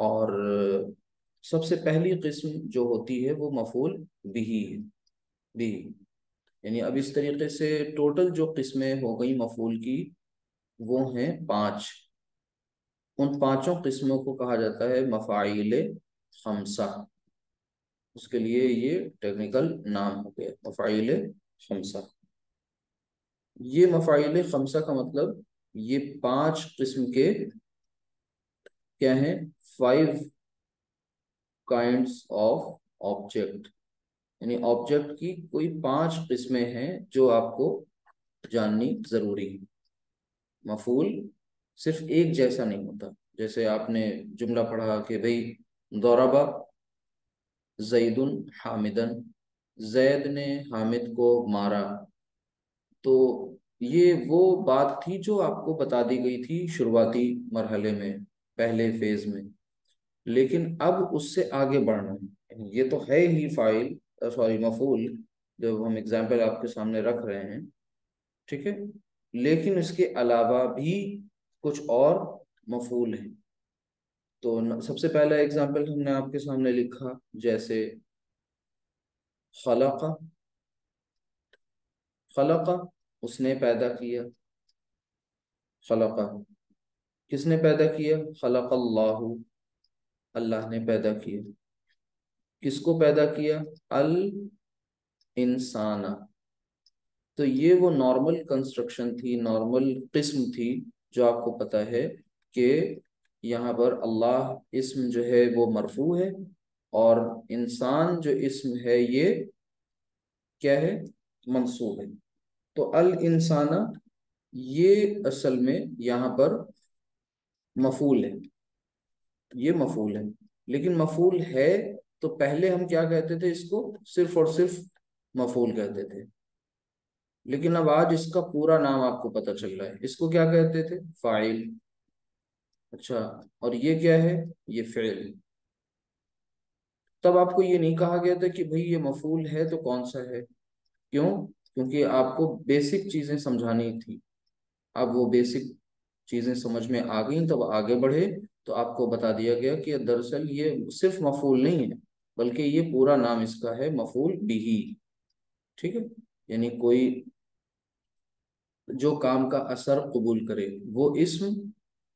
اور سب سے پہلی قسم جو ہوتی ہے وہ مفعول بہی ہے، بھی، یعنی اب اس طریقے سے ٹوٹل جو قسمیں ہو گئی مفعول کی وہ ہیں 5۔ ان پانچوں قسموں کو کہا جاتا ہے مفاعیل خمسہ، اس کے لیے یہ ٹیکنیکل نام ہو گیا مفاعیل خمسہ۔ یہ مفاعیل خمسہ کا مطلب یہ 5 قسم کے کیا ہیں، 5 کائنڈس آف آبجیکٹ، یعنی آبجیکٹ کی کوئی 5 قسمیں ہیں جو آپ کو جاننی ضروری ہے۔ مفعول صرف ایک جیسا نہیں ہوتا، جیسے آپ نے جملہ پڑھا کہ بھئی ضربہ زید حامدن، زید نے حامد کو مارا، تو یہ وہ بات تھی جو آپ کو بتا دی گئی تھی شروعاتی مرحلے میں، پہلے فیز میں، لیکن اب اس سے آگے بڑھنا ہے۔ یہ تو ہے ہی فاعل، سوری مفعول، جب ہم اگزامپل آپ کے سامنے رکھ رہے ہیں، ٹھیک ہے، لیکن اس کے علاوہ بھی کچھ اور مفعول ہیں۔ تو سب سے پہلا اگزامپل ہم نے آپ کے سامنے لکھا، جیسے خلق، خلق اس نے پیدا کیا، خلق کس نے پیدا کیا، خلق اللہ، اللہ نے پیدا کیا، کس کو پیدا کیا، الانسان۔ تو یہ وہ نارمل کنسٹرکشن تھی، نارمل قسم تھی جو آپ کو پتہ ہے کہ یہاں پر اللہ اسم جو ہے وہ مرفوع ہے، اور انسان جو اسم ہے یہ کیا ہے، منصوب ہے۔ تو الانسان یہ اصل میں یہاں پر مفعول ہے، یہ مفعول ہے، لیکن مفعول ہے تو پہلے ہم کیا کہتے تھے، اس کو صرف اور صرف مفعول کہتے تھے، لیکن اب آج اس کا پورا نام آپ کو پتہ چل رہا ہے، اس کو کیا کہتے تھے، فاعل۔ اچھا، اور یہ کیا ہے، یہ فعل۔ تب آپ کو یہ نہیں کہا گیا تھا کہ بھئی یہ مفعول ہے تو کون سا ہے، کیوں؟ کیونکہ آپ کو بیسک چیزیں سمجھانی تھی۔ اب وہ بیسک چیزیں سمجھ میں آ گئیں، تب آگے بڑھے تو آپ کو بتا دیا گیا کہ دراصل یہ صرف مفعول نہیں ہے، بلکہ یہ پورا نام اس کا ہے مفعول بہی، ٹھیک ہے، یعنی کوئی جو کام کا اثر قبول کرے، وہ اسم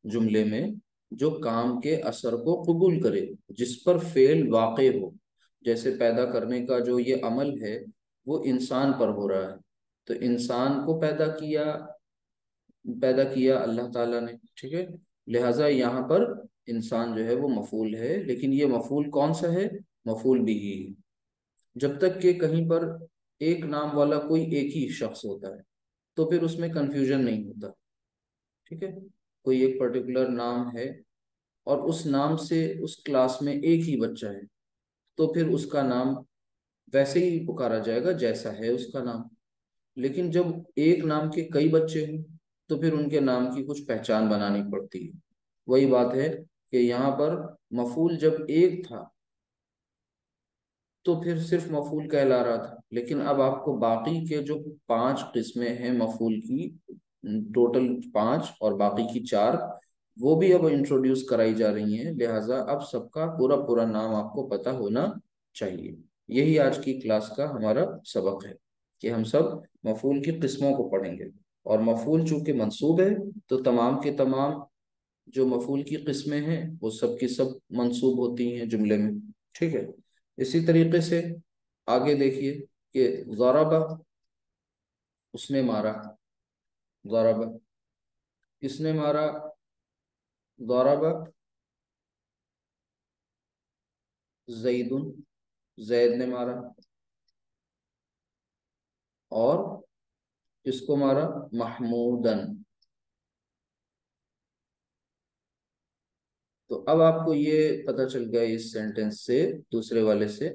جملے میں جو کام کے اثر کو قبول کرے، جس پر فعل واقع ہو، جیسے پیدا کرنے کا جو یہ عمل ہے وہ انسان پر ہو رہا ہے، تو انسان کو پیدا کیا اللہ تعالیٰ نے، ٹھیک ہے، لہٰذا یہاں پر انسان جو ہے وہ مفعول ہے، لیکن یہ مفعول کون سا ہے، مفعول بھی ہے۔ جب تک کہ کہیں پر ایک نام والا کوئی ایک ہی شخص ہوتا ہے تو پھر اس میں کنفیوژن نہیں ہوتا، ٹھیک ہے، کوئی ایک پرٹیکولر نام ہے اور اس نام سے اس کلاس میں ایک ہی بچہ ہے، تو پھر اس کا نام ویسے ہی پکارا جائے گا جیسا ہے اس کا نام، لیکن جب ایک نام کے کئی بچے ہوں تو پھر ان کے نام کی کچھ پہچان بنانی پڑتی ہے۔ وہی بات ہے کہ یہاں پر مفعول جب ایک تھا تو پھر صرف مفعول کہلا رہا تھا، لیکن اب آپ کو باقی کے جو 5 قسمیں ہیں مفعول کی، ٹوٹل 5 اور باقی کی 4، وہ بھی اب انٹروڈیوس کرائی جا رہی ہیں، لہٰذا اب سب کا پورا پورا نام آپ کو پتہ ہونا چاہیے۔ یہی آج کی کلاس کا ہمارا سبق ہے کہ ہم سب مفعول کی قسموں کو پڑھیں گے، اور مفعول چونکہ منصوب ہے تو تمام کے تمام جو مفعول کی قسمیں ہیں وہ سب کی سب منصوب ہوتی ہیں جملے میں، ٹھیک ہے۔ اسی طریقے سے آگے دیکھیے کہ ضربہ اس نے مارا، ضربہ کس نے مارا، ضربہ زید، زید نے مارا، اور کس کو مارا، محمودن۔ تو اب آپ کو یہ پتہ چل گیا اس سینٹنس سے، دوسرے والے سے،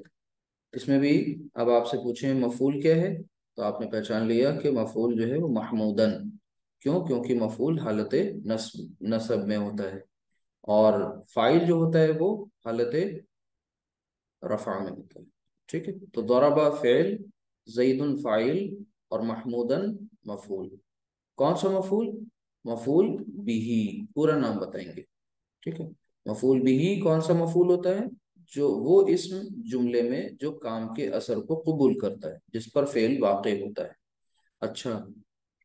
اس میں بھی اب آپ سے پوچھیں مفعول کیا ہے تو آپ نے پہچان لیا کہ مفعول جو ہے وہ محمودن، کیوں؟ کیونکہ مفعول حالت نصب میں ہوتا ہے، اور فاعل جو ہوتا ہے وہ حالت رفع میں ہوتا ہے، ٹھیک ہے۔ تو ضربہ فعل، زید فاعل، اور محمودن مفعول۔ کون سا مفعول؟ مفعول بھی، پورا نام بتائیں گے، ٹھیک ہے۔ مفعول بھی کون سا مفعول ہوتا ہے؟ جو وہ اسم جملے میں جو کام کے اثر کو قبول کرتا ہے، جس پر فعل واقع ہوتا ہے۔ اچھا،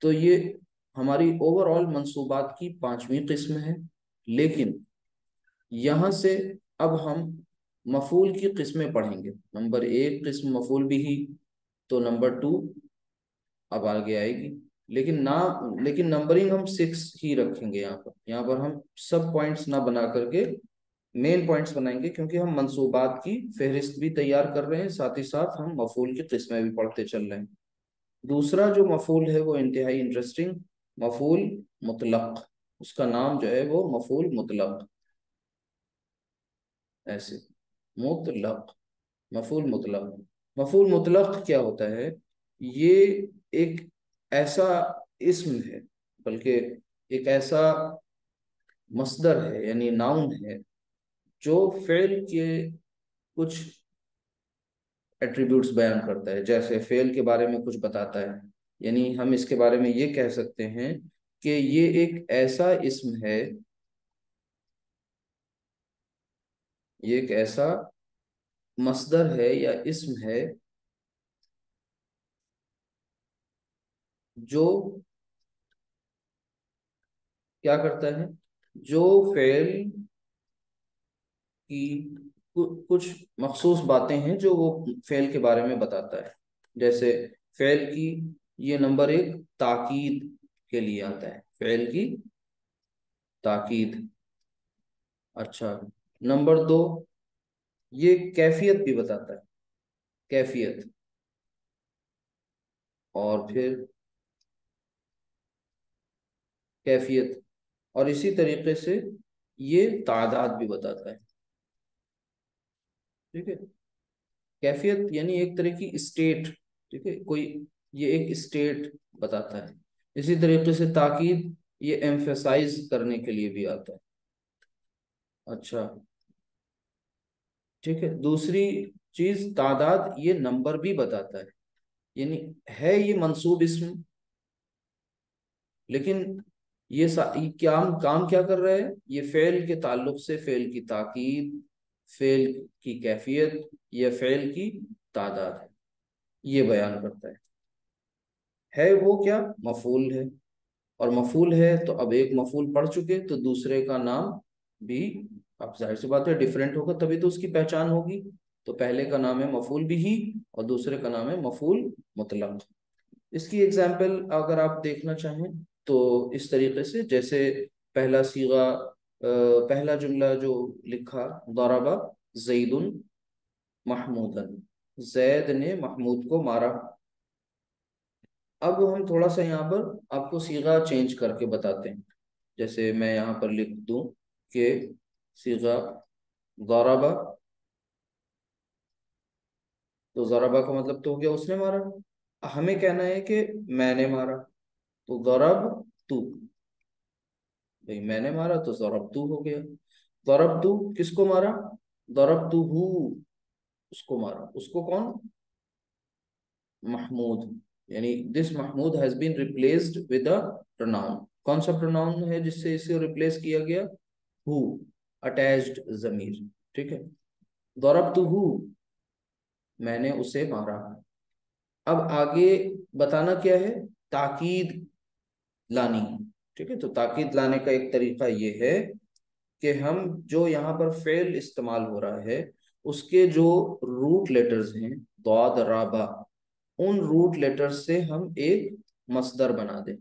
تو یہ ہماری اوور آل منصوبات کی پانچویں قسم ہے، لیکن یہاں سے اب ہم مفعول کی قسمیں پڑھیں گے۔ نمبر ایک قسم مفعول بھی، تو نمبر ٹو اب آگے آئے گی، لیکن نمبرنگ ہم 6 ہی رکھیں گے یہاں پر ہم سب پوائنٹس نہ بنا کر کے مین پوائنٹس بنائیں گے، کیونکہ ہم منصوبات کی فہرست بھی تیار کر رہے ہیں، ساتھ ہی ساتھ ہم مفعول کی قسمیں بھی پڑھتے چل رہے ہیں۔ دوسرا جو مفعول ہے وہ انتہائی انٹرسٹنگ، مفعول مطلق، اس کا نام جو ہے وہ مفعول مطلق، ایسے مطلق، مفعول مطلق۔ مفعول مطلق کیا ہوتا ہے؟ یہ ایک ایسا اسم ہے، بلکہ ایک ایسا مصدر ہے، یعنی ناؤن ہے، جو فعل کے کچھ ایٹریبیوٹس بیان کرتا ہے، جیسے فعل کے بارے میں کچھ بتاتا ہے۔ یعنی ہم اس کے بارے میں یہ کہہ سکتے ہیں کہ یہ ایک ایسا اسم ہے، یہ ایک ایسا مصدر ہے یا اسم ہے جو کیا کرتا ہے، جو فعل کی کچھ مخصوص باتیں ہیں جو وہ فعل کے بارے میں بتاتا ہے۔ جیسے فعل کی یہ نمبر ایک تاکید کے لیے آتا ہے، فعل کی تاکید۔ اچھا، نمبر دو یہ کیفیت بھی بتاتا ہے، کیفیت، اور پھر کیفیت، اور اسی طریقے سے یہ تعداد بھی بتاتا ہے۔ ٹھیک ہے، کیفیت یعنی ایک طرح کی اسٹیٹ، ٹھیک ہے، کوئی یہ ایک اسٹیٹ بتاتا ہے۔ اسی طریقے سے تاکید یہ ایمفیسائز کرنے کے لیے بھی آتا ہے۔ اچھا، ٹھیک ہے، دوسری چیز تعداد یہ نمبر بھی بتاتا ہے، یعنی ہے یہ منصوب اسم، لیکن یہ کام کیا کر رہا ہے؟ یہ فعل کے تعلق سے فعل کی تاکید، فعل کی کیفیت یا فعل کی تعداد ہے، یہ بیان کرتا ہے وہ کیا؟ مفعول ہے، اور مفعول ہے تو اب ایک مفعول پڑھ چکے تو دوسرے کا نام بھی اب ظاہر سی بات ہے ڈیفرنٹ ہوگا، تبھی تو اس کی پہچان ہوگی۔ تو پہلے کا نام ہے مفعول بھی اور دوسرے کا نام ہے مفعول مطلق۔ اس کی ایگزامپل اگر آپ دیکھنا چاہیں تو اس طریقے سے، جیسے پہلا صیغہ، پہلا جملہ جو لکھا، ضرب زید محمودا، زید نے محمود کو مارا۔ اب ہم تھوڑا سا یہاں پر آپ کو صیغہ چینج کر کے بتاتے ہیں، جیسے میں یہاں پر لکھ دوں کہ صیغہ ضرب، تو ضربہ کا مطلب تو ہو گیا اس نے مارا، ہمیں کہنا ہے کہ میں نے مارا، تو ضرب تو، بھئی میں نے مارا تو ضرب تو ہو گیا۔ ضرب تو کس کو مارا؟ ضرب تو ہو، اس کو مارا، اس کو کون؟ محمود، یعنی this Mahmood has been replaced with a pronoun۔ کون سا پروناؤن ہے جس سے اسے ریپلیس کیا گیا؟ ہو، اٹیچڈ ضمیر، ٹھیک ہے۔ ضربتہ، میں نے اسے مارا۔ اب آگے بتانا کیا ہے؟ تاکید لانی، ٹھیک ہے۔ تو تاکید لانے کا ایک طریقہ یہ ہے کہ ہم جو یہاں پر فعل استعمال ہو رہا ہے اس کے جو روٹ لیٹرز ہیں، ضاد را با، ان روٹ لیٹر سے ہم ایک مصدر بنا دیں۔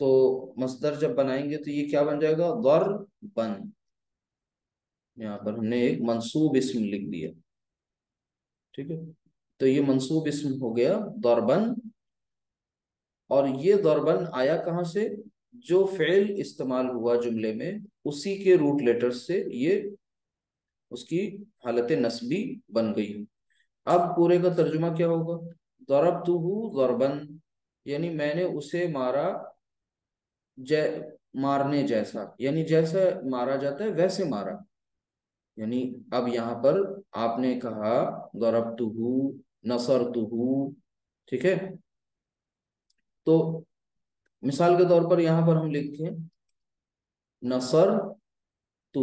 تو مصدر جب بنائیں گے تو یہ کیا بن جائے گا؟ ضربن، یہاں پر ہم نے ایک منصوب اسم لکھ دیا، ٹھیک ہے۔ تو یہ منصوب اسم ہو گیا ضربن، اور یہ ضربن آیا کہاں سے؟ جو فعل استعمال ہوا جملے میں اسی کے روٹ لیٹر سے یہ اس کی حالت نسبی بن گئی۔ اب پورے کا ترجمہ کیا ہوگا؟ ضربتہ ضربن، یعنی میں نے اسے مارا مارنے جیسا، یعنی جیسا مارا جاتا ہے ویسے مارا۔ یعنی اب یہاں پر آپ نے کہا ضربتہ، نصرتہ، ٹھیک ہے۔ تو مثال کے طور پر یہاں پر ہم لکھیں نصر تو،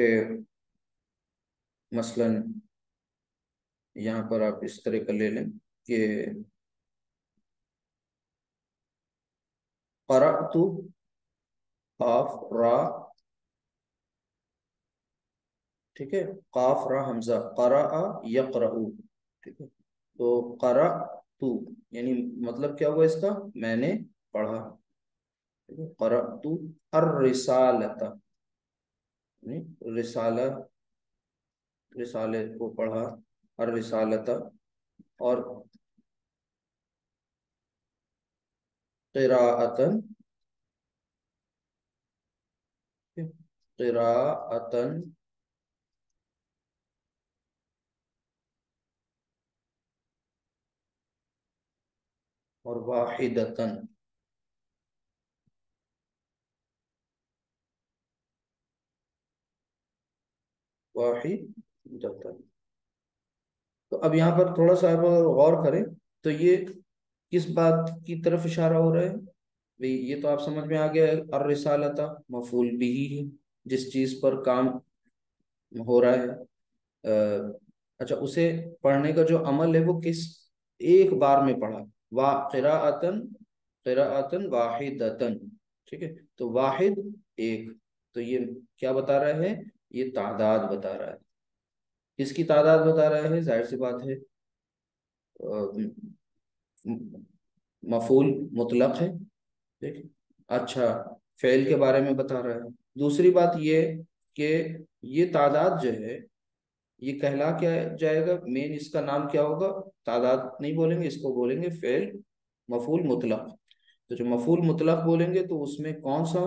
کہ مثلاً یہاں پر آپ اس طرح کا لے لیں کہ قرأت قاف را، ٹھیک ہے، قاف را حمزہ، قرأ یقرأ، ٹھیک ہے، تو قرأت یعنی مطلب کیا ہوا اس کا، میں نے پڑھا، ٹھیک ہے، قرأت الرسالۃ، یعنی رسالہ، رسالے کو پڑھا، الرسالۃ، اور قراءتن، قراءتن، اور واحدتن، واحدتن۔ تو اب یہاں پر تھوڑا سا آپ اگر غور کریں تو یہ کس بات کی طرف اشارہ ہو رہا ہے بھئی؟ یہ تو آپ سمجھ میں آ گیا ہے، الرسالۃ مفعول بھی ہے، جس چیز پر کام ہو رہا ہے، اچھا اسے پڑھنے کا جو عمل ہے وہ کس ایک بار میں پڑھا، قراءتن، قراءتن واحدتن، ٹھیک ہے، تو واحد ایک، تو یہ کیا بتا رہا ہے، یہ تعداد بتا رہا ہے، کس کی تعداد بتا رہا ہے، ظاہر سی بات ہے مفعول مطلق ہے، ٹھیک ہے، اچھا فعل کے بارے میں بتا رہا ہے۔ دوسری بات یہ کہ یہ تعداد جو ہے یہ کہلا کیا جائے گا، مین اس کا نام کیا ہوگا، تعداد نہیں بولیں گے، اس کو بولیں گے فعل مفعول مطلق۔ تو جو مفعول مطلق بولیں گے تو اس میں کون سا،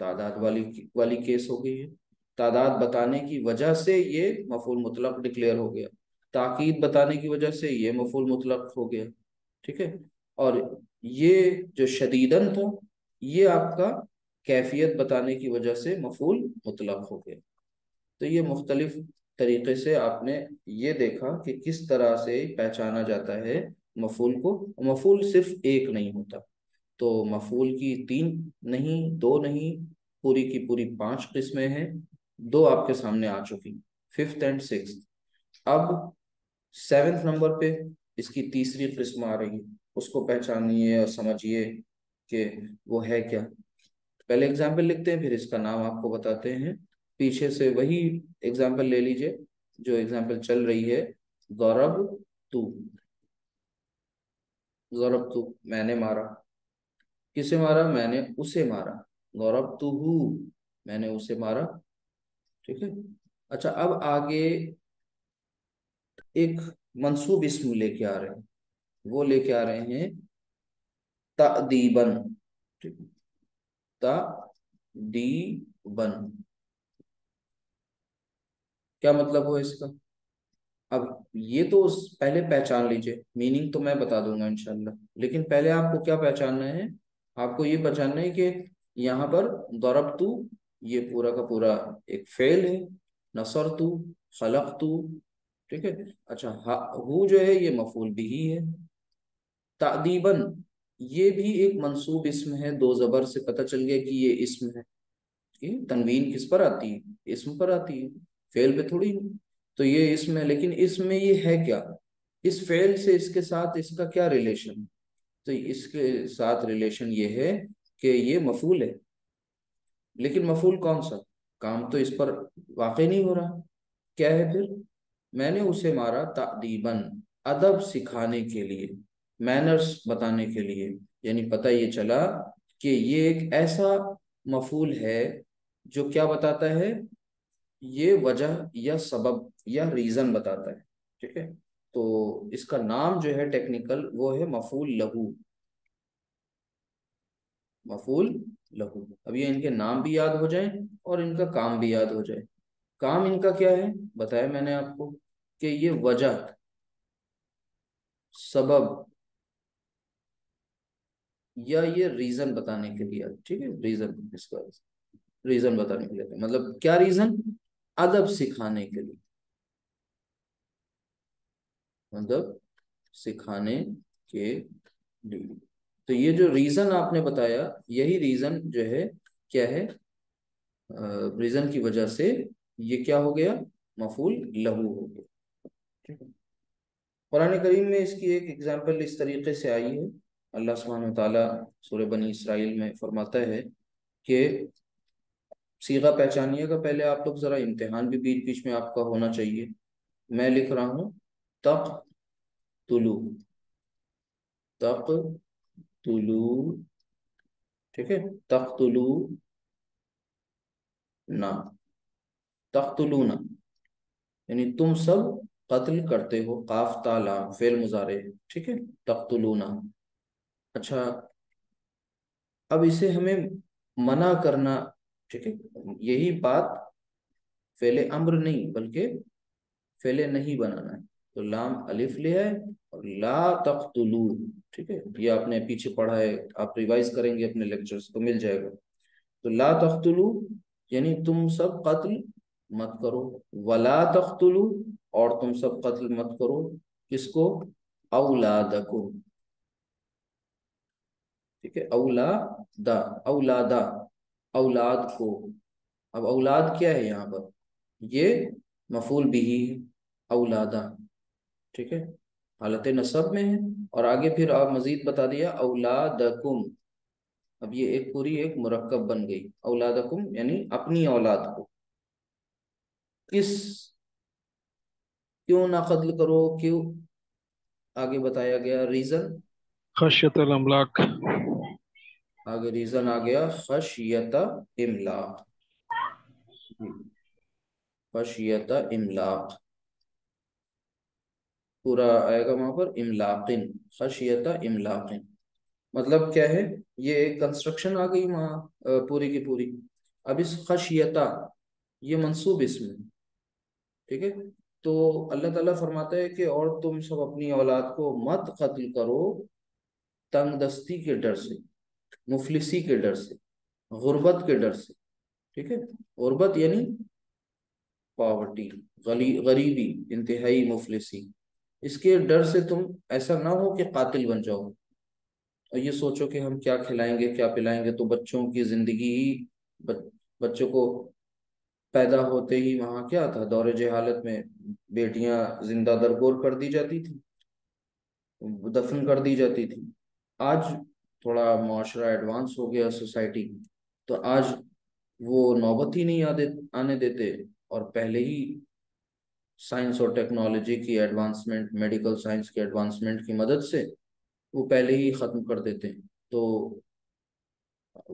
تعداد والی کیس ہو گئی ہے، تعداد بتانے کی وجہ سے یہ مفعول مطلق ڈکلیئر ہو گیا، تاکید بتانے کی وجہ سے یہ مفعول مطلق ہو گیا، ٹھیک ہے، اور یہ جو شدیدن تھا یہ آپ کا کیفیت بتانے کی وجہ سے مفعول مطلق ہو گیا۔ تو یہ مختلف طریقے سے آپ نے یہ دیکھا کہ کس طرح سے پہچانا جاتا ہے مفعول کو۔ مفعول صرف ایک نہیں ہوتا، تو مفعول کی تین نہیں، دو نہیں، پوری کی پوری 5 قسمیں ہیں، دو آپ کے سامنے آ چکی، 5th اینڈ 6th۔ اب 7th نمبر پہ اس کی تیسری قسم آ رہی ہے، اس کو پہچانیے اور سمجھیے کہ وہ ہے کیا۔ پہلے اگزامپل لکھتے ہیں، پھر اس کا نام آپ کو بتاتے ہیں، پیچھے سے وہی اگزامپل لے لیجئے جو اگزامپل چل رہی ہے، ضرب تو، ضرب تو میں نے مارا، کسے مارا، میں نے اسے مارا، ضرب تو میں نے اسے مارا، ٹھیک ہے، اچھا اب آگے ایک منصوب اسم لے کے آ رہے ہیں، وہ لے کے آ رہے ہیں تأدیباً، ٹھیک ہے، تأدیباً، کیا مطلب ہو اس کا؟ اب یہ تو پہلے پہچان لیجئے، میننگ تو میں بتا دوں گا انشاءاللہ، لیکن پہلے آپ کو کیا پہچاننا ہے، آپ کو یہ پہچاننا ہے کہ یہاں پر ضربتو یہ پورا کا پورا ایک فعل ہے، نصرتو، خلقتو، ٹھیک ہے، اچھا ہو جو ہے یہ مفعول بھی ہے، تأدیباً یہ بھی ایک منصوب اسم ہے، دو زبر سے پتہ چل گیا کہ یہ اسم ہے، تنوین کس پر آتی ہے، اسم پر آتی ہے، فعل پہ تھوڑی، تو یہ اسم ہے، لیکن اسم میں یہ ہے کیا، اس فعل سے اس کے ساتھ اس کا کیا ریلیشن، تو اس کے ساتھ ریلیشن یہ ہے کہ یہ مفعول ہے، لیکن مفعول کون سا، کام تو اس پر واقع نہیں ہو رہا، کیا ہے پھر، میں نے اسے مارا تأدیباً، ادب سکھانے کے لیے، مینرز بتانے کے لیے، یعنی پتہ یہ چلا کہ یہ ایک ایسا مفعول ہے جو کیا بتاتا ہے، یہ وجہ یا سبب یا ریزن بتاتا ہے، ٹھیک ہے، تو اس کا نام جو ہے ٹیکنیکل وہ ہے مفعول لہو، مفعول لہو۔ اب یہ ان کے نام بھی یاد ہو جائیں اور ان کا کام بھی یاد ہو جائے۔ کام ان کا کیا ہے بتایا میں نے آپ کو کہ یہ وجہ، سبب یا یہ ریزن بتانے کے لیے، ٹھیک ہے، ریزن، اس کا ریزن بتانے کے لیے، مطلب کیا ریزن، ادب سکھانے کے لیے، مطلب سکھانے کے لیے، تو یہ جو ریزن آپ نے بتایا یہی ریزن جو ہے کیا ہے، ریزن کی وجہ سے یہ کیا ہو گیا؟ مفعول لہو ہو گیا. ٹھیک ہے. قرآن کریم میں اس کی ایک اگزامپل اس طریقے سے آئی ہے. اللہ سبحانہ وتعالیٰ سورہ بنی اسرائیل میں فرماتا ہے کہ صیغہ پہچانیے گا پہلے آپ لوگ ذرا، امتحان بھی بیچ بیچ میں آپ کا ہونا چاہیے. میں لکھ رہا ہوں تق طلوع، تق طلوع، ٹھیک ہے، تق طلوع نا، تقتلون یعنی تم سب قتل کرتے ہو، قاف تا لام فعل مضارع، ٹھیک ہے، تقتلون. اچھا، اب اسے ہمیں منع کرنا، ٹھیک ہے، یہی بات فعل امر نہیں بلکہ فعل نہیں بنانا ہے. تو لام الف لے ہے اور لا تقتلو، ٹھیک ہے، یہ آپ نے پیچھے پڑھا ہے، آپ ریوائز کریں گے اپنے لیکچرز تو مل جائے گا. تو لا تقتلو یعنی تم سب قتل مت کرو، ولا تقتلو اور تم سب قتل مت کرو، کس کو؟ اولادکم، ٹھیک ہے، اولادا، اولادا، اولاد کو. اب اولاد کیا ہے یہاں پر؟ یہ مفعول بھی ہے، اولادا، ٹھیک ہے، حالت نصب میں ہے. اور آگے پھر آپ مزید بتا دیا اولادکم. اب یہ ایک پوری ایک مرکب بن گئی، اولادکم یعنی اپنی اولاد کو. کس، کیوں نہ قتل کرو، کیوں؟ آگے بتایا گیا ریزن، خشیت الاملاک. آگے ریزن آ گیا خشیت املاق، جی، خشیت املاق پورا آئے گا وہاں پر، املاقن، خشیت املاقن. مطلب کیا ہے؟ یہ ایک کنسٹرکشن آ گئی وہاں پوری کی پوری. اب اس خشیتا یہ منصوب اسم ہے، ٹھیک ہے. تو اللہ تعالیٰ فرماتا ہے کہ اور تم سب اپنی اولاد کو مت قتل کرو تنگ دستی کے ڈر سے، مفلسی کے ڈر سے، غربت کے ڈر سے، ٹھیک ہے. غربت یعنی پاورٹی، غریبی، انتہائی مفلسی. اس کے ڈر سے تم ایسا نہ ہو کہ قاتل بن جاؤ اور یہ سوچو کہ ہم کیا کھلائیں گے کیا پلائیں گے. تو بچوں کی زندگی ہی، بچوں کو پیدا ہوتے ہی وہاں کیا تھا، دور جہالت میں بیٹیاں زندہ درگور کر دی جاتی تھی، دفن کر دی جاتی تھی. آج تھوڑا معاشرہ ایڈوانس ہو گیا سوسائٹی، تو آج وہ نوبت ہی نہیں آنے دیتے، اور پہلے ہی سائنس اور ٹیکنالوجی کی ایڈوانسمنٹ، میڈیکل سائنس کی ایڈوانسمنٹ کی مدد سے وہ پہلے ہی ختم کر دیتے ہیں. تو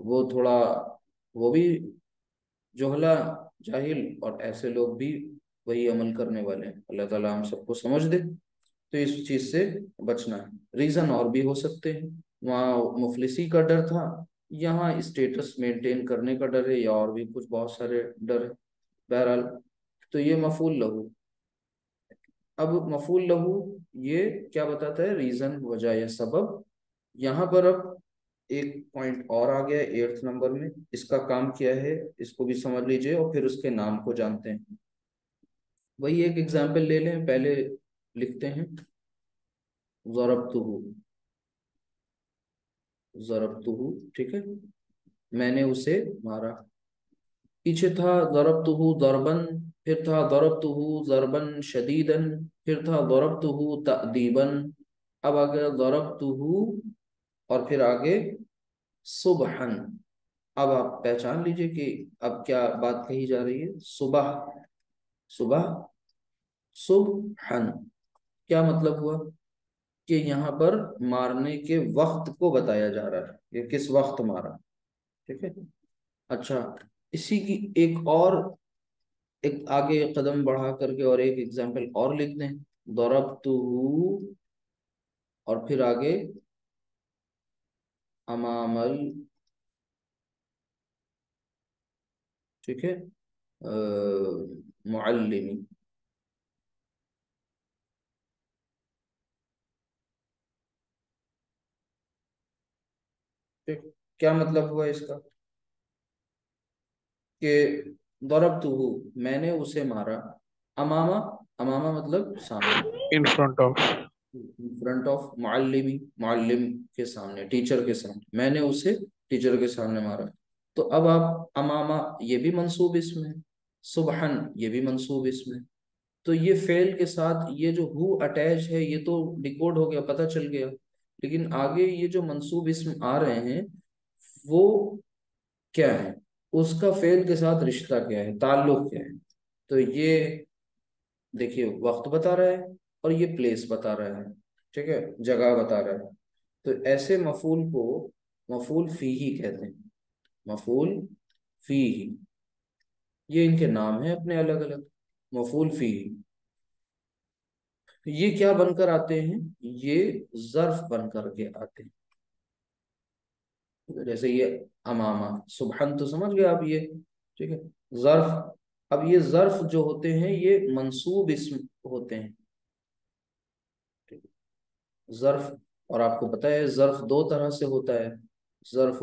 وہ تھوڑا، وہ بھی جوہلا، جاہل، اور ایسے لوگ بھی وہی عمل کرنے والے ہیں. اللہ تعالیٰ ہم سب کو سمجھ دے. تو اس چیز سے بچنا ہے. ریزن اور بھی ہو سکتے ہیں، وہاں مفلسی کا ڈر تھا، یہاں اسٹیٹس مینٹین کرنے کا ڈر ہے، یا اور بھی کچھ بہت سارے ڈر ہے. بہرحال تو یہ مفعول لہو. اب مفعول لہو یہ کیا بتاتا ہے؟ ریزن، وجہ یا سبب. یہاں پر اب ایک پوائنٹ اور آ گیا 8 نمبر میں، اس کا کام کیا ہے اس کو بھی سمجھ لیجئے اور پھر اس کے نام کو جانتے ہیں. وہی ایک ایگزامپل لے لیں، پہلے لکھتے ہیں ضربتہ، ضربتہ، ٹھیک ہے، میں نے اسے مارا. پیچھے تھا ضربتہ ضربن، پھر تھا ضربتہ ضربن شدیدن، پھر تھا ضربتہ تأدیبا. اب آ گیا ضربتہ اور پھر آگے صبحن. اب آپ پہچان لیجئے کہ اب کیا بات کہی جا رہی ہے. صبح، صبح، صبحن کیا مطلب ہوا؟ کہ یہاں پر مارنے کے وقت کو بتایا جا رہا ہے، یہ کس وقت مارا، ٹھیک ہے. اچھا، اسی کی ایک اور، ایک آگے قدم بڑھا کر کے اور ایک ایگزامپل اور لکھ دیں، ضربتہ اور پھر آگے امام ٹھیک ہے، معلمی. ٹھیک، کیا مطلب ہوا اس کا؟ کہ ضربتہ میں نے اسے مارا، امامہ، امامہ مطلب سامنے، in front of. Front of معلمی، معلم کے سامنے، ٹیچر کے سامنے، میں نے اسے ٹیچر کے سامنے مارا. تو اب آپ امامہ یہ بھی منصوب اسم ہے، صبحن یہ بھی منصوب اسم ہے۔ تو یہ فعل کے ساتھ یہ جو ہو اٹیچ ہے یہ تو ڈیکوڈ ہو گیا، پتہ چل گیا، لیکن آگے یہ جو منصوب اسم آ رہے ہیں وہ کیا ہے، اس کا فعل کے ساتھ رشتہ کیا ہے، تعلق کیا ہے؟ تو یہ دیکھیے وقت بتا رہا ہے اور یہ پلیس بتا رہا ہے، ٹھیک ہے، جگہ بتا رہا ہے۔ تو ایسے مفعول کو مفعول فیہ کہتے ہیں، مفعول فیہ، یہ ان کے نام ہیں اپنے الگ الگ، مفعول فیہ۔ یہ کیا بن کر آتے ہیں؟ یہ ظرف بن کر کے آتے ہیں، جیسے یہ امامہ، سبحان تو سمجھ گئے آپ یہ، ٹھیک ہے، ظرف۔ اب یہ ظرف جو ہوتے ہیں یہ منصوب اسم ہوتے ہیں، ٹھیک ہے؟ ظرف، اور آپ کو پتہ ہے ظرف دو طرح سے ہوتا ہے، ظرف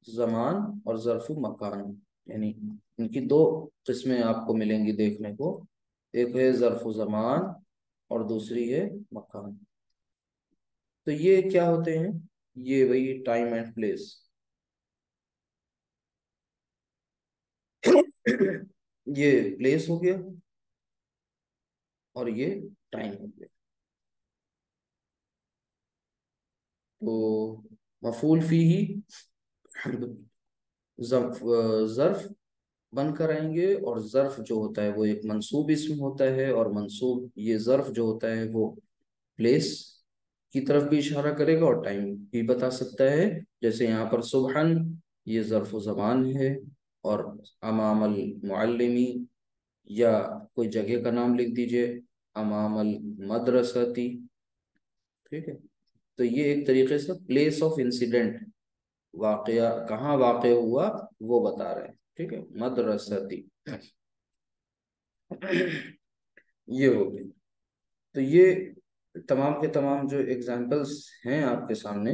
زمان اور ظرف مکان، یعنی ان کی دو قسمیں آپ کو ملیں گی دیکھنے کو، ایک ہے ظرف زمان اور دوسری ہے مکان۔ تو یہ کیا ہوتے ہیں؟ یہ وہی ٹائم اینڈ پلیس، یہ پلیس ہو گیا اور یہ ٹائم ہو گیا۔ تو مفعول فی ہی ظرف بن کر آئیں گے، اور ظرف جو ہوتا ہے وہ ایک منصوب اسم ہوتا ہے، اور منصوب یہ ظرف جو ہوتا ہے وہ پلیس کی طرف بھی اشارہ کرے گا اور ٹائم بھی بتا سکتا ہے، جیسے یہاں پر سبحان یہ ظرف و زمان ہے، اور امام المعلمی یا کوئی جگہ کا نام لکھ دیجئے، امام المدرستی، ٹھیک ہے۔ تو یہ ایک طریقے سے پلیس آف انسیڈنٹ، واقعہ کہاں واقع ہوا وہ بتا رہے ہیں، ٹھیک ہے، مدرستی، یہ ہو گئی۔ تو یہ تمام کے تمام جو ایگزامپلس ہیں آپ کے سامنے،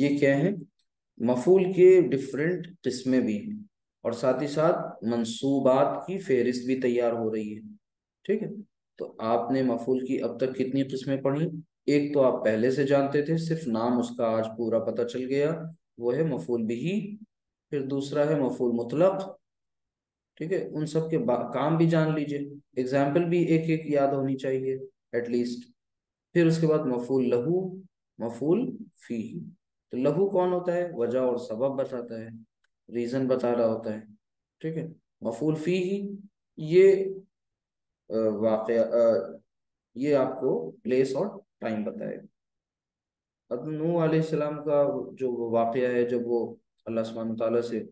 یہ کیا ہیں؟ مفعول کے ڈفرینٹ قسمیں بھی ہیں، اور ساتھ ہی ساتھ منصوبات کی فہرست بھی تیار ہو رہی ہے، ٹھیک ہے۔ تو آپ نے مفعول کی اب تک کتنی قسمیں پڑھی؟ ایک تو آپ پہلے سے جانتے تھے، صرف نام اس کا آج پورا پتہ چل گیا، وہ ہے مفعول بہ۔ پھر دوسرا ہے مفعول مطلق، ٹھیک ہے، ان سب کے کام بھی جان لیجئے، ایگزامپل بھی ایک ایک یاد ہونی چاہیے ایٹ لیسٹ۔ پھر اس کے بعد مفعول لہو، مفعول فی۔ تو لہو کون ہوتا ہے؟ وجہ اور سبب بتاتا ہے، ریزن بتا رہا ہوتا ہے، ٹھیک ہے۔ مفعول فی یہ واقعہ یہ آپ کو پلیس اور ٹائم بتائے گا۔ حضرت نوح علیہ السلام کا جو وہ واقعہ ہے، جب وہ اللہ سبحانہ تعالیٰ سے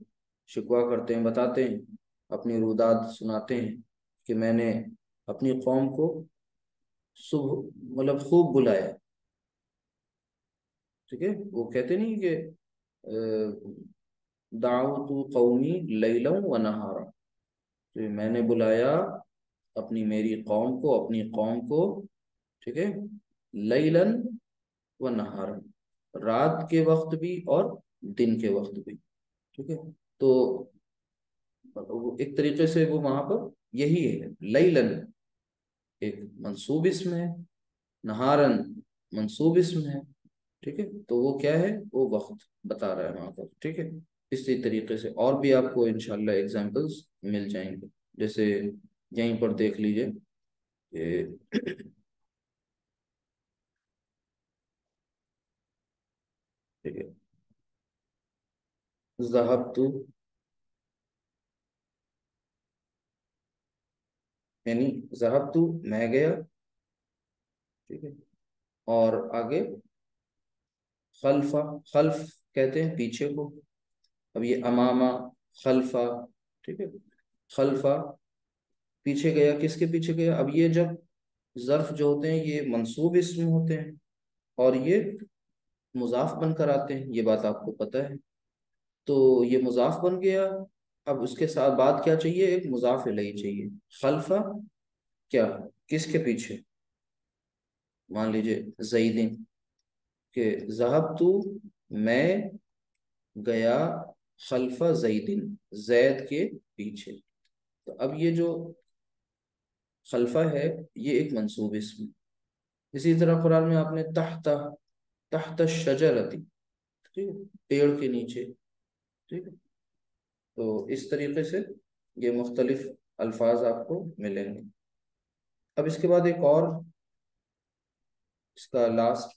شکوہ کرتے ہیں، بتاتے ہیں، اپنی روداد سناتے ہیں کہ میں نے اپنی قوم کو صبح مطلب خوب بلایا، ٹھیک ہے، وہ کہتے نہیں کہ دعوت قومی لیلا و نہارا، تو میں نے بلایا میری قوم کو، اپنی قوم کو، ٹھیک ہے، لیلن و نہارا، رات کے وقت بھی اور دن کے وقت بھی، ٹھیک ہے۔ تو ایک طریقے سے وہ وہاں پر یہی ہے، لیلن ایک منصوب اسم ہے، نہارن منصوب اسم ہے، ٹھیک ہے، تو وہ کیا ہے؟ وہ وقت بتا رہا ہے وہاں پر، ٹھیک ہے۔ اسی طریقے سے اور بھی آپ کو انشاءاللہ ایگزامپلس مل جائیں گے، جیسے یہیں پر دیکھ لیجئے کہ ٹھیک ہے، ذہبت یعنی ذہبت میں گیا، ٹھیک ہے، اور آگے خلفہ، خلف کہتے ہیں پیچھے کو، اب یہ امامہ، خلفہ، ٹھیک ہے، خلفہ پیچھے گیا، کس کے پیچھے گیا؟ اب یہ جب ظرف جو ہوتے ہیں یہ منصوب اسم ہوتے ہیں اور یہ مضاف بن کر آتے ہیں، یہ بات آپ کو پتہ ہے۔ تو یہ مضاف بن گیا، اب اس کے ساتھ بعد کیا چاہیے؟ ایک مضاف الیہ چاہیے، خلفہ کیا، کس کے پیچھے؟ مان لیجئے زیدن، کہ ذہبت میں گیا خلف زیدن، زید کے پیچھے۔ تو اب یہ جو خلفہ ہے یہ ایک منصوب اسم ہے۔ اسی طرح قرآن میں آپ نے تحت، تحت الشجرتی، ٹھیک ہے، پیڑ کے نیچے، ٹھیک ہے۔ تو اس طریقے سے یہ مختلف الفاظ آپ کو ملیں گے۔ اب اس کے بعد ایک اور اس کا لاسٹ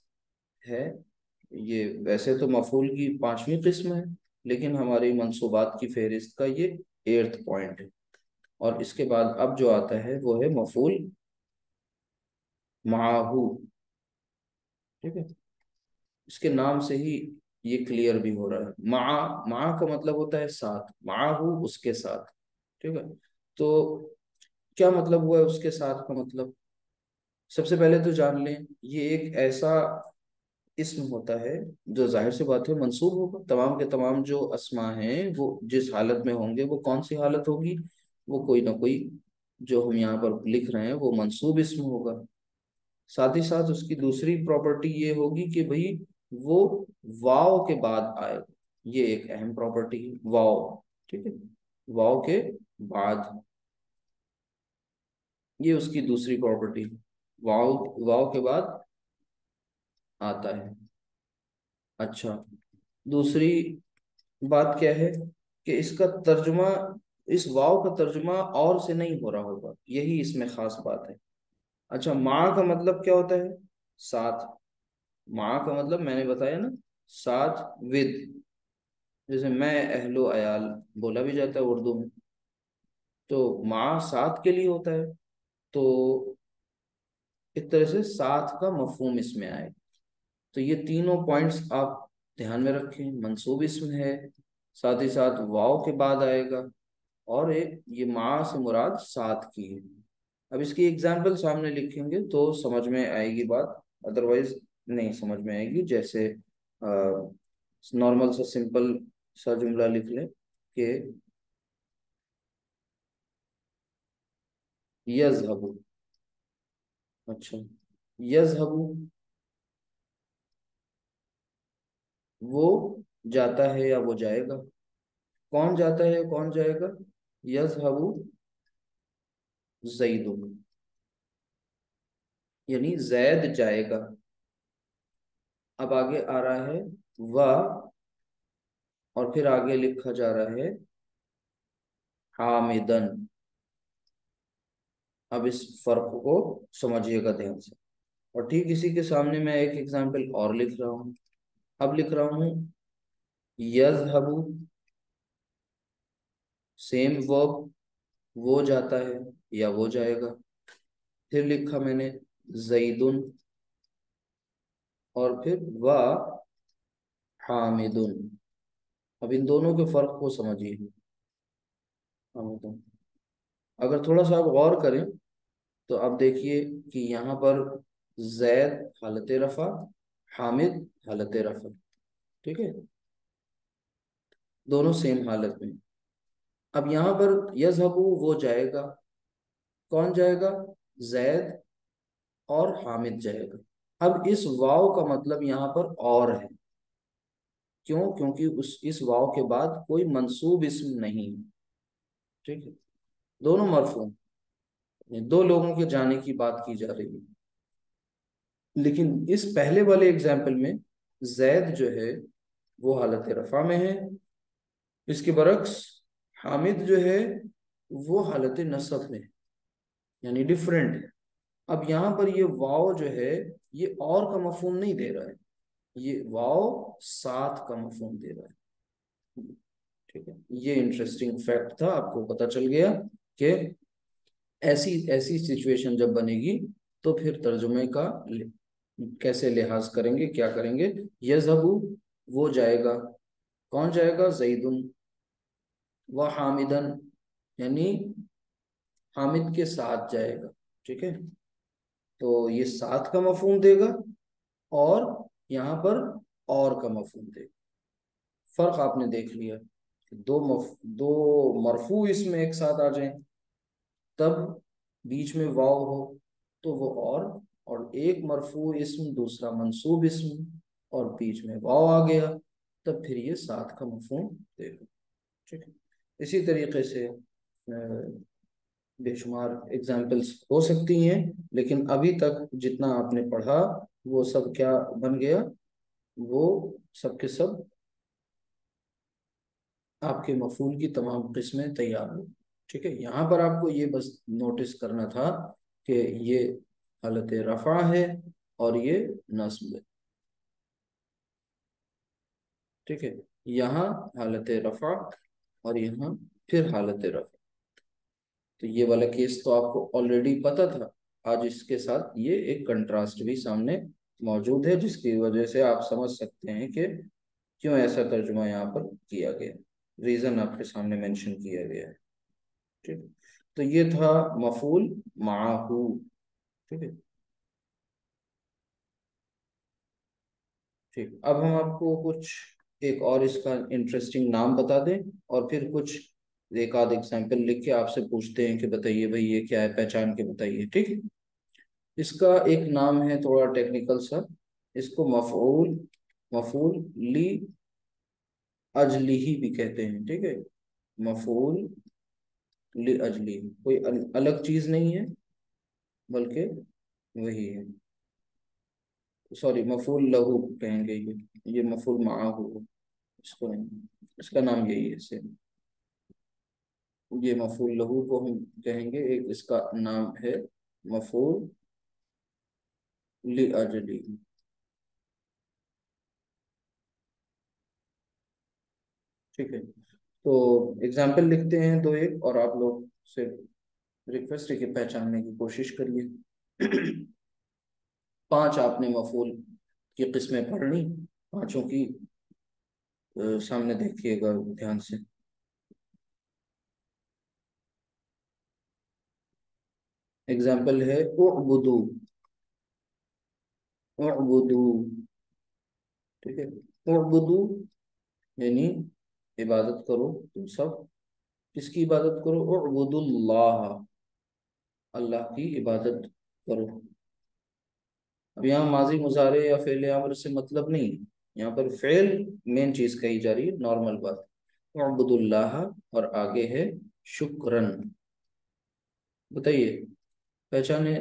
ہے، یہ ویسے تو مفعول کی 5ویں قسم ہے، لیکن ہماری منصوبات کی فہرست کا یہ 8th پوائنٹ ہے۔ اور اس کے بعد اب جو آتا ہے وہ ہے مفعول معاہو، ٹھیک ہے؟ اس کے نام سے ہی یہ کلیئر بھی ہو رہا ہے، مع کا مطلب ہوتا ہے ساتھ، معاہو اس کے ساتھ، ٹھیک ہے؟ تو کیا مطلب ہوا ہے اس کے ساتھ کا مطلب؟ سب سے پہلے تو جان لیں یہ ایک ایسا اسم ہوتا ہے جو ظاہر سی بات ہے منصوب ہوگا، تمام کے تمام جو اسماء ہیں وہ جس حالت میں ہوں گے وہ کون سی حالت ہوگی؟ وہ کوئی نہ کوئی جو ہم یہاں پر لکھ رہے ہیں وہ منصوب اسم ہوگا۔ ساتھ ہی ساتھ اس کی دوسری پراپرٹی یہ ہوگی کہ بھئی وہ واو کے بعد آئے، یہ ایک اہم پراپرٹی ہے، واو، ٹھیک ہے؟ واو کے بعد، یہ اس کی دوسری پراپرٹی ہے، واو کے بعد آتا ہے۔ اچھا، دوسری بات کیا ہے کہ اس کا ترجمہ، اس واو کا ترجمہ اور سے نہیں ہو رہا ہوگا، یہی اس میں خاص بات ہے۔ اچھا، مع کا مطلب کیا ہوتا ہے؟ ساتھ۔ مع کا مطلب میں نے بتایا نا، ساتھ، ود، جیسے میں اہل و عیال بولا بھی جاتا ہے اردو میں، تو مع ساتھ کے لیے ہوتا ہے، تو ایک طرح سے ساتھ کا مفہوم اس میں آئے۔ تو یہ تینوں پوائنٹس آپ دھیان میں رکھیں، منصوب اسم ہے، ساتھ ہی ساتھ واو کے بعد آئے گا، اور ایک یہ مع سے مراد ساتھ کی ہے۔ اب اس کی ایگزامپل سامنے لکھیں گے تو سمجھ میں آئے گی بات، ادروائز نہیں سمجھ میں آئے گی۔ جیسے نارمل سا سمپل سا جملہ لکھ لیں کہ یذہب، اچھا، یذہب وہ جاتا ہے یا وہ جائے گا، کون جاتا ہے کون جائے گا؟ یذہب زید، یعنی زید جائے گا۔ اب آگے آ رہا ہے و، اور پھر آگے لکھا جا رہا ہے حامدن۔ اب اس فرق کو سمجھیے گا دھیان سے، اور ٹھیک اسی کے سامنے میں ایک ایگزامپل اور لکھ رہا ہوں۔ اب لکھ رہا ہوں یذہب، سیم ورب، وہ جاتا ہے یا وہ جائے گا۔ پھر لکھا میں نے زیدن، اور پھر و حامدن۔ اب ان دونوں کے فرق کو سمجھیے۔ حامدن، اگر تھوڑا سا آپ غور کریں تو آپ دیکھیے کہ یہاں پر زید حالت رفع، حامد حالت رفع، ٹھیک ہے؟ دونوں سیم حالت میں۔ اب یہاں پر یذہب وہ جائے گا، کون جائے گا؟ زید اور حامد جائے گا۔ اب اس واو کا مطلب یہاں پر اور ہے، کیوں؟ کیونکہ اس واو کے بعد کوئی منصوب اسم نہیں ہے، ٹھیک ہے؟ دونوں مرفوع، دو لوگوں کے جانے کی بات کی جا رہی ہے۔ لیکن اس پہلے والے اگزامپل میں زید جو ہے وہ حالت رفع میں ہے، اس کے برعکس حامد جو ہے وہ حالت نصب میں ہے، یعنی ڈیفرنٹ ہے۔ اب یہاں پر یہ واو جو ہے یہ اور کا مفہوم نہیں دے رہا ہے، یہ واو ساتھ کا مفہوم دے رہا ہے، ٹھیک ہے؟ یہ انٹرسٹنگ فیکٹ تھا، آپ کو پتہ چل گیا کہ ایسی سچویشن جب بنے گی تو پھر ترجمے کا کیسے لحاظ کریں گے، کیا کریں گے۔ یذہب وہ جائے گا، کون جائے گا؟ زیدن، و حامدن یعنی حامد کے ساتھ جائے گا، ٹھیک ہے؟ تو یہ ساتھ کا مفہوم دے گا، اور یہاں پر اور کا مفہوم دے گا۔ فرق آپ نے دیکھ لیا، دو مرفوع اس میں ایک ساتھ آ جائیں تب بیچ میں واو ہو تو وہ اور ایک مرفوع اسم دوسرا منصوب اسم اور بیچ میں واو آ گیا تب پھر یہ ساتھ کا مفہوم دے گا، ٹھیک ہے؟ اسی طریقے سے بے شمار ایگزامپلس ہو سکتی ہیں، لیکن ابھی تک جتنا آپ نے پڑھا وہ سب کیا بن گیا؟ وہ سب کے سب آپ کے مفعول کی تمام قسمیں تیار ہو۔ ٹھیک ہے، یہاں پر آپ کو یہ بس نوٹس کرنا تھا کہ یہ حالت رفع ہے اور یہ نصب ہے. ٹھیک ہے، یہاں حالت رفع اور یہاں پھر حالت رفع. تو یہ والا کیس تو آپ کو آلریڈی پتا تھا. آج اس کے ساتھ یہ ایک کنٹراسٹ بھی سامنے موجود ہے، جس کی وجہ سے آپ سمجھ سکتے ہیں کہ کیوں ایسا ترجمہ یہاں پر کیا گیا. ریزن آپ کے سامنے مینشن کیا گیا ہے. ٹھیک ہے، تو یہ تھا مفعول معہو. ٹھیک ہے، ٹھیک. اب ہم آپ کو کچھ ایک اور اس کا انٹرسٹنگ نام بتا دیں، اور پھر کچھ ایک آدھ ایگزامپل لکھ کے آپ سے پوچھتے ہیں کہ بتائیے بھائی یہ کیا ہے، پہچان کے بتائیے. ٹھیک ہے، اس کا ایک نام ہے تھوڑا ٹیکنیکل سا، اس کو مفعول لی اجلی ہی بھی کہتے ہیں. ٹھیک ہے، مفعول لی اجلی، کوئی الگ چیز نہیں ہے بلکہ وہی ہے. سوری، مفعول لہو کہیں گے، یہ مفعول معہو اس کو نہیں، اس کا نام یہی ہے سیم. یہ مفعول لہو کو ہم کہیں گے، ایک اس کا نام ہے مفعول لاجلی. ٹھیک ہے، تو ایگزامپل لکھتے ہیں دو ایک، اور آپ لوگ سے ریکویسٹ ہے کہ پہچاننے کی کوشش کریے. 5 آپ نے مفعول کی قسمیں پڑھ لی، پانچوں کی سامنے دیکھیے گا دھیان سے. ایگزامپل ہے اعبدو. اعبدو، ٹھیک ہے، اعبدو یعنی عبادت کرو تم سب. کس کی عبادت کرو؟ اعبدوا اللہ، اللہ کی عبادت کرو. اب یہاں ماضی مضارع یا فعل امر سے مطلب نہیں، یہاں پر فعل مین چیز کہی جا رہی ہے، نارمل بات. اعبدوا اللہ، اور آگے ہے شکرن. بتائیے، پہچانے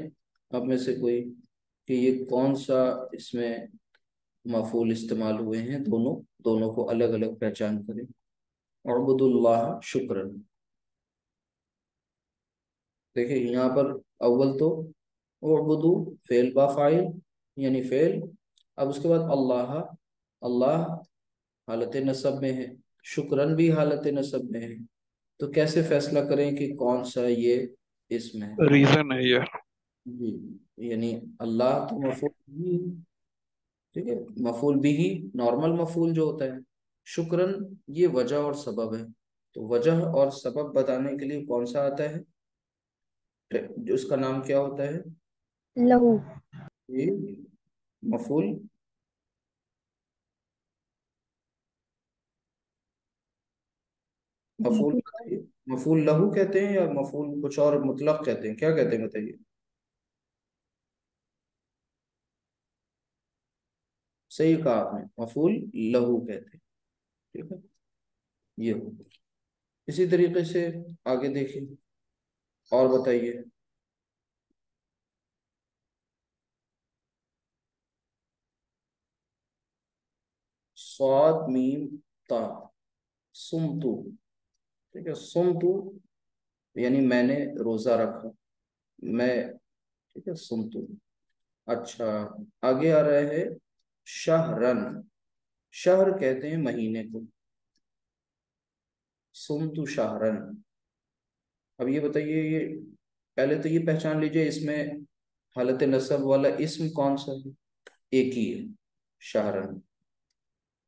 آپ میں سے کوئی کہ یہ کون سا اس میں مفعول استعمال ہوئے ہیں. دونوں کو الگ الگ پہچان کریں. اعبدوا اللہ شکرن. دیکھیں یہاں پر اول تو اعبدو فعل با فاعل یعنی فعل، اب اس کے بعد اللہ، اللہ حالت نصب میں ہے، شکرن بھی حالت نصب میں ہے. تو کیسے فیصلہ کریں کہ کون سا یہ اسم ہے؟ ریزن ہے یہ. جی، یعنی اللہ تو مفعول بھی، ٹھیک ہے، مفعول بھی ہی نارمل مفعول جو ہوتا ہے. شکرن یہ وجہ اور سبب ہے. تو وجہ اور سبب بتانے کے لیے کون سا آتا ہے، جو اس کا نام کیا ہوتا ہے؟ لہو. یہ مفعول مفعول مفعول لہو کہتے ہیں یا مفعول کچھ اور مطلق کہتے ہیں؟ کیا کہتے ہیں بتائیے؟ صحیح کہا آپ نے، مفعول لہو کہتے ہیں. ٹھیک ہے، یہ ہو. اسی طریقے سے آگے دیکھیں اور بتائیے. صاد میم تا، سمتو. ٹھیک ہے، سمتو یعنی میں نے روزہ رکھا، میں. ٹھیک ہے، سمتو. اچھا، آگے آ رہا ہے شہرن. شہر کہتے ہیں مہینے کو، سمتو شہرن. اب یہ بتائیے، یہ پہلے تو یہ پہچان لیجئے اس میں حالت نصب والا اسم کون سا ہے؟ ایک ہی ہے، شہرن.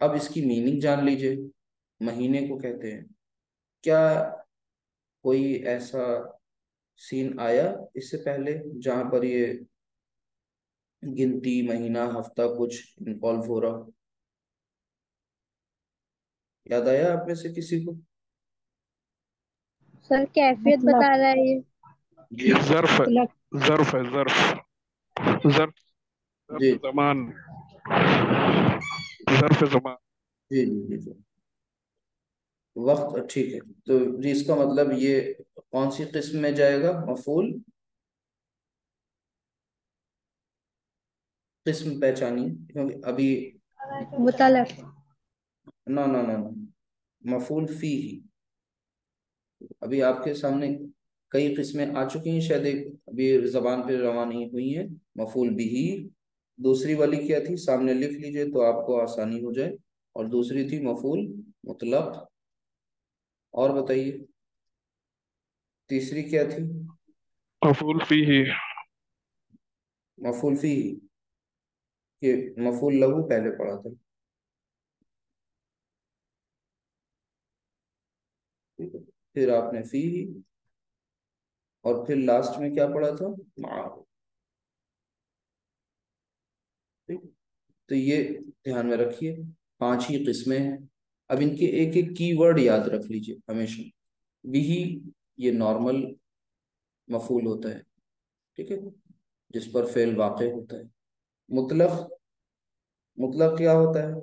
اب اس کی میننگ جان لیجئے. مہینے کو کہتے ہیں، کیا کوئی ایسا سین آیا اس سے پہلے جہاں پر یہ گنتی مہینہ ہفتہ کچھ انوالو ہو رہا ہو؟ یاد آیا آپ میں سے کسی کو؟ سر کیفیت مطلب بتا رہا ہے یہ. جی یہ ظرف ہے، مطلب ظرف ہے، ظرف. ظرف، جی ظرف زمان، ظرف زمان. جی جی جی جی. وقت، ٹھیک ہے. تو جی اس کا مطلب یہ کون سی قسم میں جائے گا؟ مفعول قسم پہچانی، کیونکہ ابھی مطلق. نہ مفعول فی ہی. ابھی آپ کے سامنے کئی قسمیں آ چکی ہیں، شاید ایک ابھی زبان پہ رواں نہیں ہوئی ہیں، مفعول بھی۔ دوسری والی کیا تھی؟ سامنے لکھ لیجئے تو آپ کو آسانی ہو جائے۔ اور دوسری تھی مفعول مطلق۔ اور بتائیے تیسری کیا تھی؟ مفعول فیہ۔ مفعول فی، کہ مفعول لہو پہلے پڑھا تھا، ٹھیک ہے؟ پھر آپ نے فی، اور پھر لاسٹ میں کیا پڑھا تھا؟ معاہ، ٹھیک ہے؟ تو یہ دھیان میں رکھیے، 5 ہی قسمیں ہیں۔ اب ان کے ایک ایک کی ورڈ یاد رکھ لیجئے ہمیشہ۔ بھی، یہ نارمل مفعول ہوتا ہے، ٹھیک ہے، جس پر فعل واقع ہوتا ہے۔ مطلق، مطلق کیا ہوتا ہے؟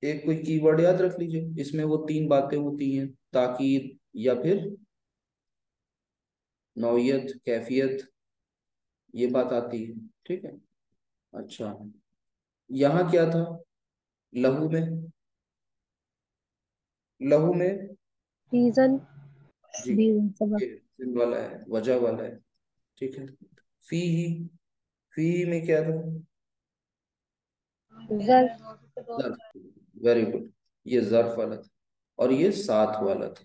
ایک کوئی کی ورڈ یاد رکھ لیجئے، اس میں وہ 3 باتیں ہوتی ہیں: تاکید، یا پھر نوعیت، کیفیت، یہ بات آتی ہے، ٹھیک ہے؟ اچھا، یہاں کیا تھا لہو میں؟ لہو میں ریزن، جی ریزن سبب. یہ reason والا ہے، وجہ والا ہے، ٹھیک ہے۔ فی ہی، فی ہی میں کیا تھا؟ ظرف. ظرف، ویری گڈ، یہ ظرف والا تھا، اور یہ ساتھ والا تھا۔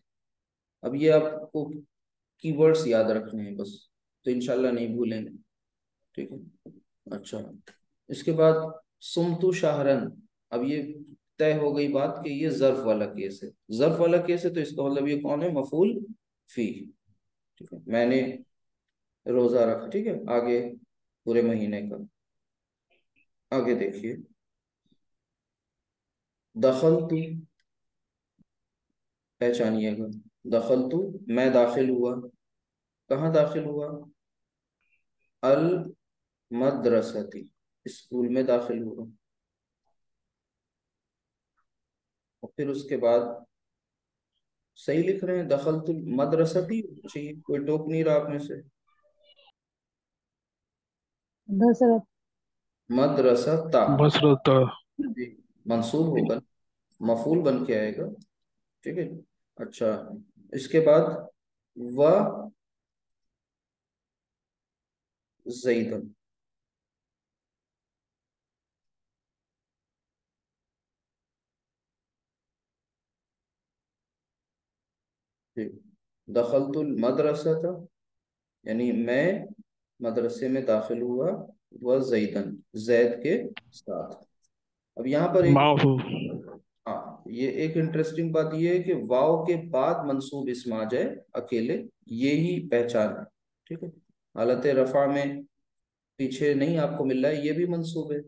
اب یہ آپ کو کی ورڈز یاد رکھنے ہیں بس، تو انشاءاللہ نہیں بھولیں گے، ٹھیک ہے؟ اچھا، اس کے بعد سمتو شہرن۔ اب یہ طے ہو گئی بات کہ یہ ظرف والا کیس ہے۔ ظرف والا کیس ہے تو اس کا مطلب یہ کون ہے؟ مفعول فی، ٹھیک ہے؟ میں نے روزہ رکھا، ٹھیک ہے، آگے پورے مہینے کا۔ آگے دیکھیے، دخلتو، پہچانیے گا، دخلتو میں داخل ہوا۔ کہاں داخل ہوا؟ المدرستی، اسکول میں داخل ہوا۔ اور پھر اس کے بعد صحیح لکھ رہے ہیں، دخلت المدرستی چاہیے، کوئی ٹوک نہیں رہا آپ میں سے؟ دسرت. مدرستا، مسرت، جی، منصوب ہوگا، مفعول بن کے آئے گا، ٹھیک ہے؟ اچھا، اس کے بعد و زیدن، ٹھیک، دخلت المدرسہ، یعنی میں مدرسے میں داخل ہوا، وہ زیدن، زید کے ساتھ۔ اب یہاں پر ایک، معه. ہاں، یہ ایک انٹرسٹنگ بات یہ ہے کہ واو کے بعد منصوب اسم آ جائے اکیلے، یہی پہچان ہے، ٹھیک ہے؟ حالت رفع میں پیچھے نہیں آپ کو مل رہا ہے، یہ بھی منصوب ہے،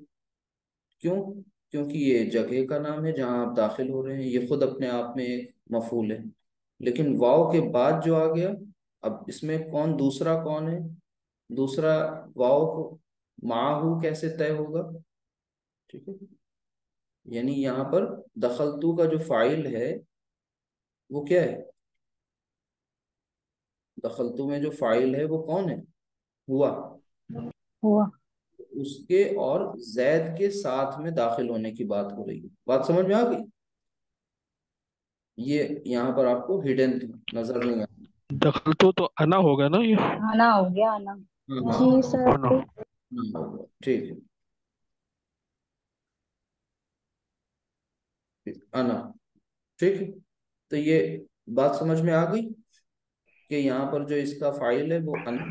کیوں؟ کیونکہ یہ جگہ کا نام ہے جہاں آپ داخل ہو رہے ہیں، یہ خود اپنے آپ میں ایک مفعول ہے۔ لیکن واو کے بعد جو آ گیا، اب اس میں کون دوسرا کون ہے؟ دوسرا واو کو معاہو کیسے طے ہوگا؟ ٹھیک ہے، یعنی یہاں پر دخلتو کا جو فاعل ہے وہ کیا ہے؟ دخلتو میں جو فاعل ہے وہ کون ہے؟ ہوا، ہوا. اس کے اور زید کے ساتھ میں داخل ہونے کی بات ہو رہی ہے۔ بات سمجھ میں آ گئی؟ یہ یہاں پر آپ کو ہڈن نظر نہیں آتا۔ دخل تو انا ہوگا نا یہ؟ آنا ہو گیا، آنا. ہاں ہاں، جی سر. انا. ہاں، ٹھیک ہے، انا، ٹھیک ہے۔ تو یہ بات سمجھ میں آ گئی کہ یہاں پر جو اس کا فاعل ہے وہ انا،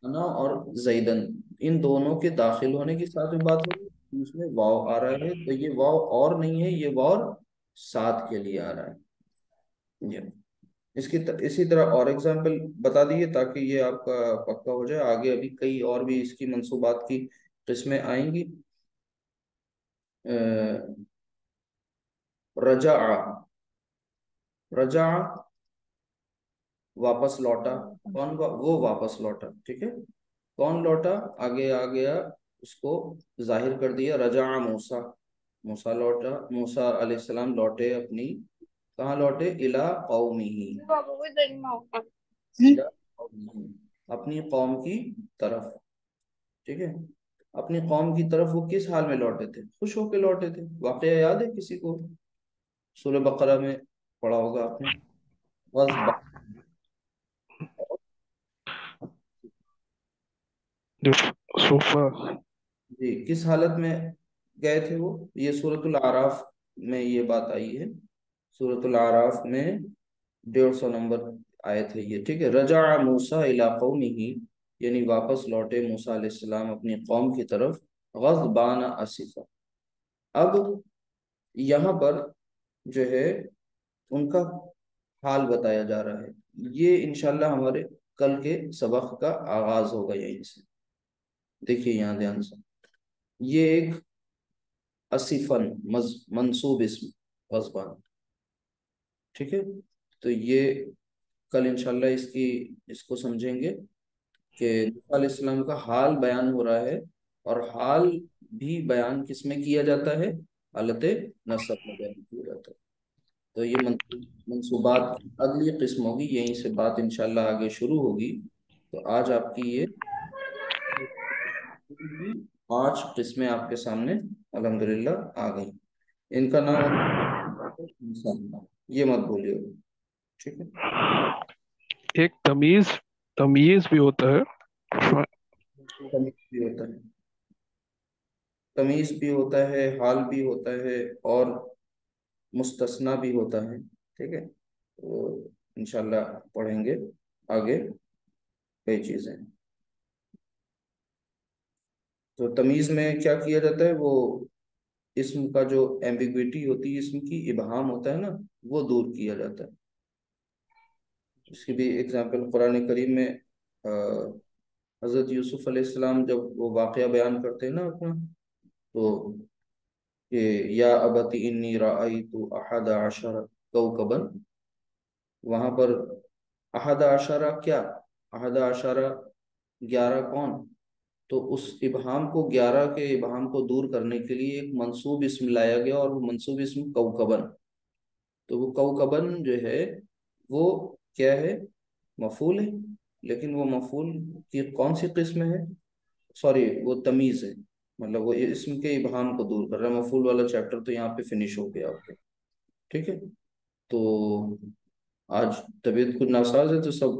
انا اور زیدن، ان دونوں کے داخل ہونے کی ساتھ میں بات ہو رہی ہے، اس میں واو آ رہا ہے، تو یہ واو اور نہیں ہے، یہ واو ساتھ کے لیے آ رہا ہے یہ۔ اسی طرح اور ایگزامپل بتا دیجیے تاکہ یہ آپ کا پکا ہو جائے، آگے ابھی کئی اور بھی اس کی منصوبات کی قسمیں آئیں گی۔ رجع، رجع واپس لوٹا، کون وہ واپس لوٹا، ٹھیک ہے؟ کون لوٹا؟ آگے آ گیا، اس کو ظاہر کر دیا، رجع موسیٰ، موسیٰ لوٹا، موسیٰ علیہ السلام لوٹے اپنی، کہاں لوٹے؟ الی قومہ، الی قومہ، اپنی قوم کی طرف، ٹھیک ہے؟ اپنی قوم کی طرف وہ کس حال میں لوٹے تھے؟ خوش ہو کے لوٹے تھے۔ واقعہ یاد ہے کسی کو؟ سورہ بقرہ میں پڑھا ہوگا آپ نے، جو صوفہ. جی کس حالت میں گئے تھے وہ؟ یہ سورۃ الاعراف میں یہ بات آئی ہے، سورۃ الاعراف میں 150 نمبر آیت ہے یہ، ٹھیک ہے۔ رجع موسیٰ الی قومہ، یعنی واپس لوٹے موسیٰ علیہ السلام اپنی قوم کی طرف، غضبان اسفا۔ اب یہاں پر جو ہے ان کا حال بتایا جا رہا ہے، یہ انشاءاللہ ہمارے کل کے سبق کا آغاز ہوگا یہیں سے۔ دیکھیے یہاں دھیان سے، یہ ایک اسفن منصوب اسم غضبان، ٹھیک ہے۔ تو یہ کل انشاءاللہ اس کو سمجھیں گے کہ موسیٰ علیہ السلام کا حال بیان ہو رہا ہے، اور حال بھی بیان کس میں کیا جاتا ہے؟ حالت نصب میں بیان کیا جاتا ہے۔ تو یہ منصوبات کی اگلی قسم ہوگی، یہیں سے بات انشاءاللہ آگے شروع ہوگی۔ تو آج آپ کی یہ 5 قسمیں آپ کے سامنے الحمدللہ آ گئی۔ ان کا نام ہوتا ہے انسان، یہ مت بھولیے، ٹھیک ہے۔ ایک تمیز بھی ہوتا ہے. تمیز بھی ہوتا ہے، تمیز بھی ہوتا ہے، حال بھی ہوتا ہے، اور مستثنا بھی ہوتا ہے، ٹھیک ہے۔ تو انشاءاللہ پڑھیں گے آگے کئی چیزیں۔ تو تمیز میں کیا کیا جاتا ہے؟ وہ اسم کا جو ایمبیگویٹی ہوتی ہے، اسم کی ابہام ہوتا ہے نا، وہ دور کیا جاتا ہے۔ اس کی بھی اگزامپل قرآن کریم میں حضرت یوسف علیہ السلام جب وہ واقعہ بیان کرتے ہیں نا اپنا، تو کہ یا ابت انی رأیت احد عشر کوکبا، وہاں پر احد عشرہ کیا؟ احد عشرہ 11 کون؟ تو اس ابہام کو، 11 کے ابہام کو دور کرنے کے لیے ایک منصوب اسم لایا گیا، اور وہ منصوب اسم کوکبن۔ تو وہ کوکبن جو ہے وہ کیا ہے؟ مفعول ہے، لیکن وہ مفعول کی کون سی قسم ہے؟ سوری، وہ تمیز ہے، مطلب وہ اسم کے ابہام کو دور کر رہا ہے۔ مفعول والا چیپٹر تو یہاں پہ فنش ہو گیا آپ کا، ٹھیک ہے۔ تو آج طبیعت کچھ ناساز ہے، تو سب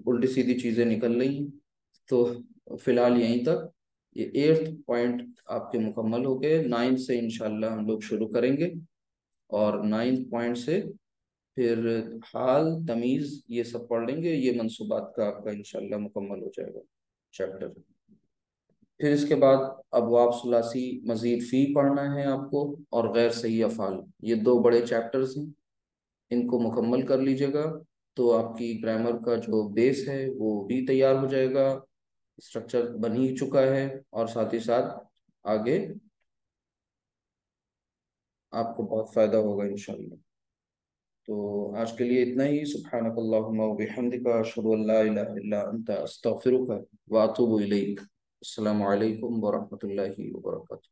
الٹی سیدھی چیزیں نکل رہی ہیں، تو فی الحال یہیں تک۔ یہ 8 پوائنٹ آپ کے مکمل ہو گئے۔ 9 سے انشاءاللہ ہم لوگ شروع کریں گے، اور 9 پوائنٹ سے پھر حال، تمیز، یہ سب پڑھ لیں گے۔ یہ منصوبات کا آپ کا انشاءاللہ مکمل ہو جائے گا چیپٹر۔ پھر اس کے بعد ابواب ثلاثی مزید فی پڑھنا ہے آپ کو، اور غیر صحیح افعال، یہ 2 بڑے چیپٹرز ہیں، ان کو مکمل کر لیجئے گا، تو آپ کی گرامر کا جو بیس ہے وہ بھی تیار ہو جائے گا، اسٹرکچر بن ہی چکا ہے، اور ساتھ ہی ساتھ آگے آپ کو بہت فائدہ ہوگا انشاءاللہ۔ تو آج کے لیے اتنا ہی۔ سبحانک اللہم و بحمدک، اشہد ان لا الہ الا انت، استغفرک و اتوب الیک۔ السلام علیکم ورحمۃ اللہ وبرکاتہ۔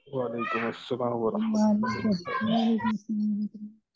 وعلیکم السلام ورحمۃ اللہ وعلیکم وبرکاتہ. وعلیکم السلام ورحمۃ اللہ۔